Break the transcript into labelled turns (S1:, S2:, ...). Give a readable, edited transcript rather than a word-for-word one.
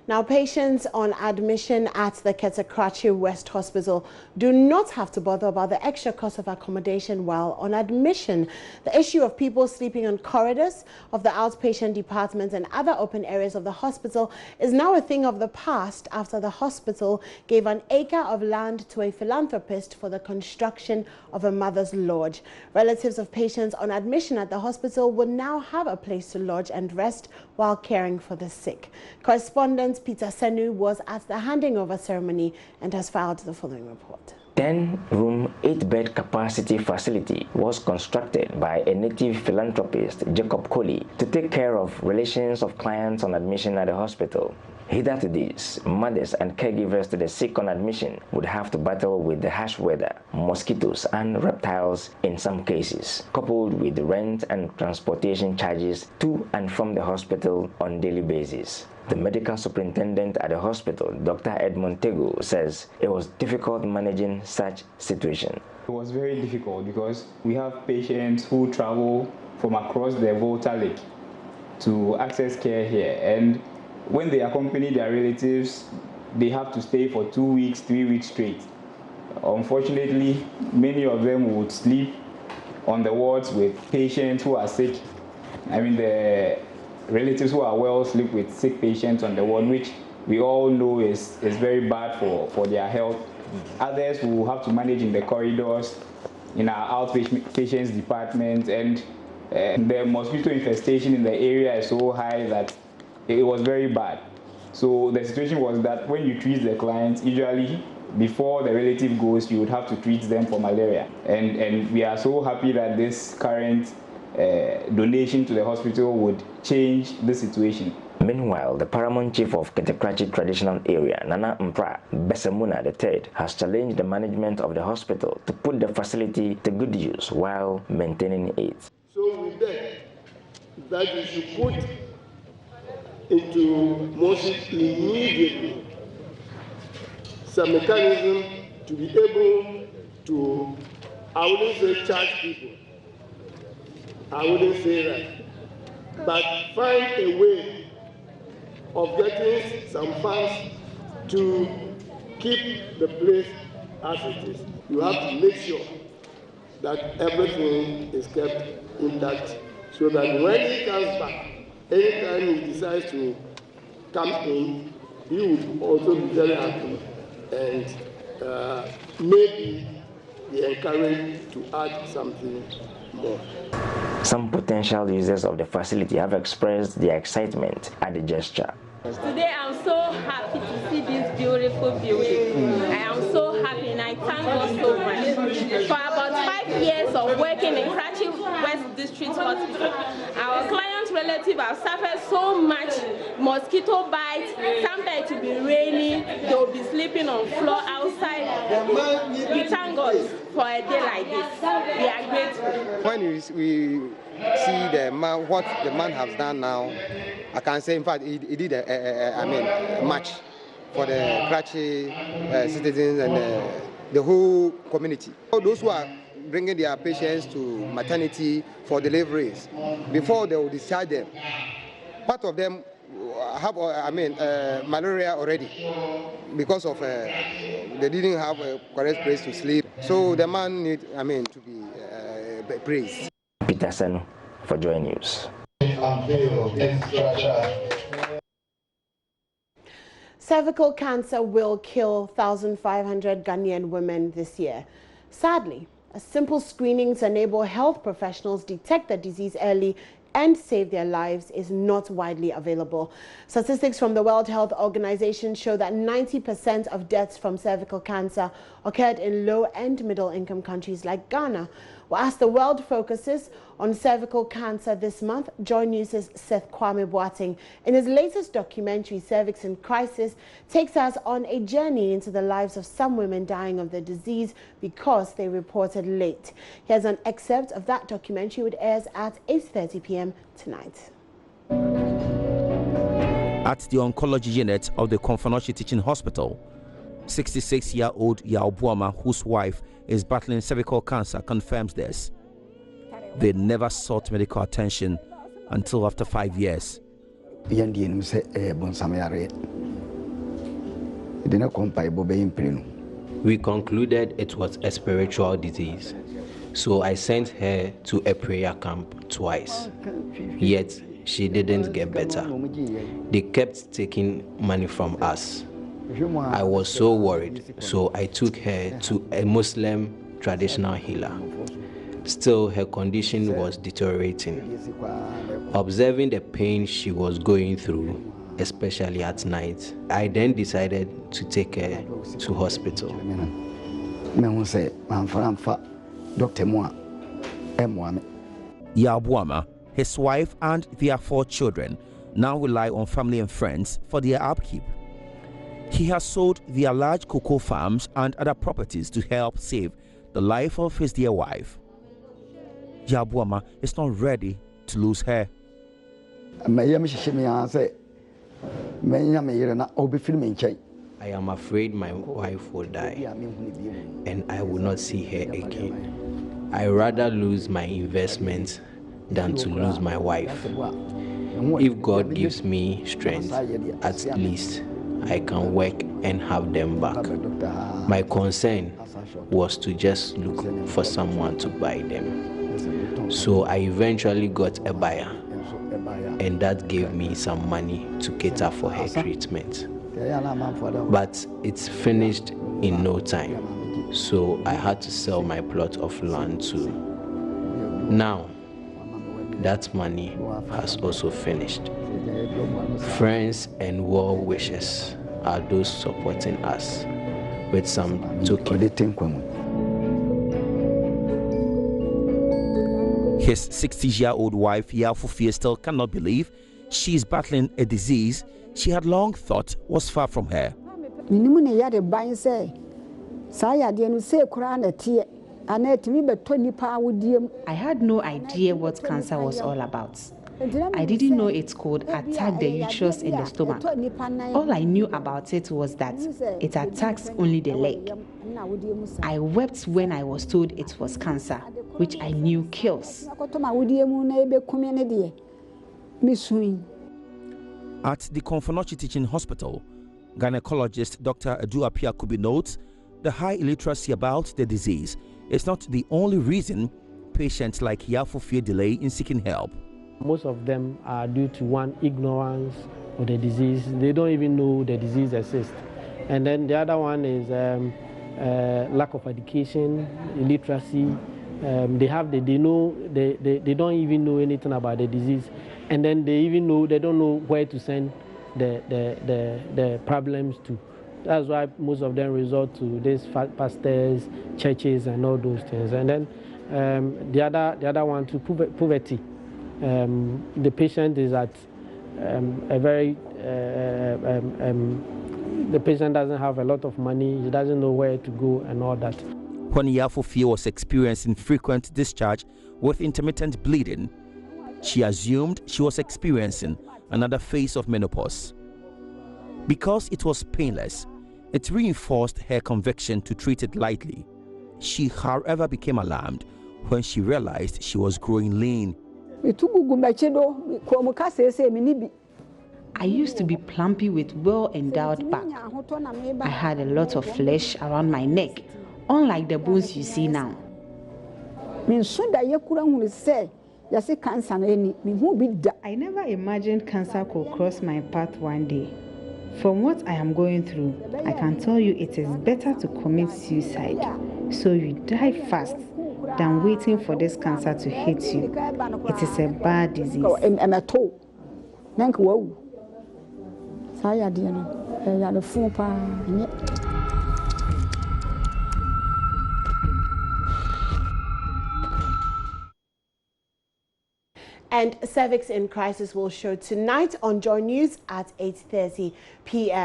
S1: Now, patients on admission at the Ketakrachi West Hospital do not have to bother about the extra cost of accommodation while on admission. The issue of people sleeping on corridors of the outpatient department and other open areas of the hospital is now a thing of the past after the hospital gave an acre of land to a philanthropist for the construction of a mother's lodge. Relatives of patients on admission at the hospital would now have a place to lodge and rest while caring for the sick. Correspondent Peter Senu was at the handing over ceremony and has filed the following report.
S2: 10-room, 8-bed capacity facility was constructed by a native philanthropist, Jacob Coley, to take care of relations of clients on admission at the hospital. Hitherto this, mothers and caregivers to the sick on admission would have to battle with the harsh weather, mosquitoes and reptiles in some cases, coupled with rent and transportation charges to and from the hospital on daily basis. The medical superintendent at the hospital, Dr. Edmond Tego, says it was difficult managing such situation.
S3: It was very difficult because we have patients who travel from across the Volta Lake to access care here, and when they accompany their relatives, they have to stay for 2 weeks, 3 weeks straight. Unfortunately, many of them would sleep on the wards with patients who are sick. I mean, the relatives who are well sleep with sick patients on the ward, which we all know is very bad for their health. Others will have to manage in the corridors, in our outpatients department, and the mosquito infestation in the area is so high that it was very bad. So the situation was that when you treat the clients, usually before the relative goes, you would have to treat them for malaria. And we are so happy that this current donation to the hospital would change the situation.
S2: Meanwhile, the paramount chief of Ketakrachi traditional area, Nana Mpra Besemuna III, has challenged the management of the hospital to put the facility to good use while maintaining it.
S4: So we beg that you should put into motion immediately some mechanism to be able to, I wouldn't say charge people, I wouldn't say that, but find a way of getting some funds to keep the place as it is. You have to make sure that everything is kept intact so that when he comes back, anytime he decides to come in, he will also be very happy and maybe be encouraged to add something more.
S2: Some potential users of the facility have expressed their excitement at the gesture.
S5: Today I'm so happy to see this beautiful building. I am so happy and I thank God so much. For about 5 years of working in Karachi West District Hospital, our clients' relatives have suffered so much mosquito bites. Sometimes it will be raining, they will be sleeping on floor outside. We thank God for a day like this. We are grateful.
S6: When we see the man, what the man has done now, I can say, in fact, he did a match for the Karachi citizens and the whole community. All those who are bringing their patients to maternity for deliveries, before they will discharge them, part of them have, malaria already because of they didn't have a correct place to sleep. So the man need, to be praised.
S2: Peter Senu for JoyNews.
S1: Cervical cancer will kill 1,500 Ghanaian women this year. Sadly, a simple screening to enable health professionals detect the disease early and save their lives is not widely available. Statistics from the World Health Organization show that 90% of deaths from cervical cancer occurred in low and middle-income countries like Ghana. Well, as the world focuses on cervical cancer this month, JoyNews' Seth Kwame Boateng, in his latest documentary, Cervix In Crisis, takes us on a journey into the lives of some women dying of the disease because they reported late. Here's an excerpt of that documentary, which airs at 8:30 p.m. tonight.
S7: At the oncology unit of the Konfanoshi Teaching Hospital, 66-year-old Yao Buama, whose wife is battling cervical cancer, confirms this. They never sought medical attention until after 5 years.
S8: We concluded it was a spiritual disease, so I sent her to a prayer camp twice. Yet she didn't get better. They kept taking money from us. I was so worried, so I took her to a Muslim traditional healer. Still, her condition was deteriorating. Observing the pain she was going through, especially at night, I then decided to take her to hospital.
S7: Yabuama, his wife and their 4 children now rely on family and friends for their upkeep. He has sold their large cocoa farms and other properties to help save the life of his dear wife. Yabuama is not ready to lose her.
S8: I am afraid my wife will die and I will not see her again. I rather lose my investment than to lose my wife. If God gives me strength, at least I can work and have them back. My concern was to just look for someone to buy them. So I eventually got a buyer, and that gave me some money to cater for her treatment. But it's finished in no time, so I had to sell my plot of land too. Now, that money has also finished. Friends and well wishers are those supporting us with some token.
S7: His 60-year-old wife, Yafufie, still cannot believe she is battling a disease she had long thought was far from her.
S9: I had no idea what cancer was all about. I didn't know it could attack the uterus in the stomach. All I knew about it was that it attacks only the leg. I wept when I was told it was cancer, which I knew kills.
S7: At the Konfonochi Teaching Hospital, gynecologist Dr. Aduapia Kubi notes the high illiteracy about the disease is not the only reason patients like Yafufie delay in seeking help.
S10: Most of them are due to one, ignorance of the disease. They don't even know the disease exists. And then the other one is lack of education, illiteracy. They don't even know anything about the disease. And then they don't know where to send the problems to. That's why most of them resort to these pastors, churches, and all those things. And then the other one, to poverty. The patient is at the patient doesn't have a lot of money, he doesn't know where to go and all that.
S7: When Yafufie was experiencing frequent discharge with intermittent bleeding, she assumed she was experiencing another phase of menopause. Because it was painless, it reinforced her conviction to treat it lightly. She, however, became alarmed when she realized she was growing lean.
S9: I used to be plumpy with well-endowed back. I had a lot of flesh around my neck, unlike the bones you see now. I never imagined cancer could cross my path one day. From what I am going through, I can tell you it is better to commit suicide, so you die fast, than waiting for this cancer to hit you. It is a bad disease.
S1: And Cervix In Crisis will show tonight on JoyNews at 8:30 p.m.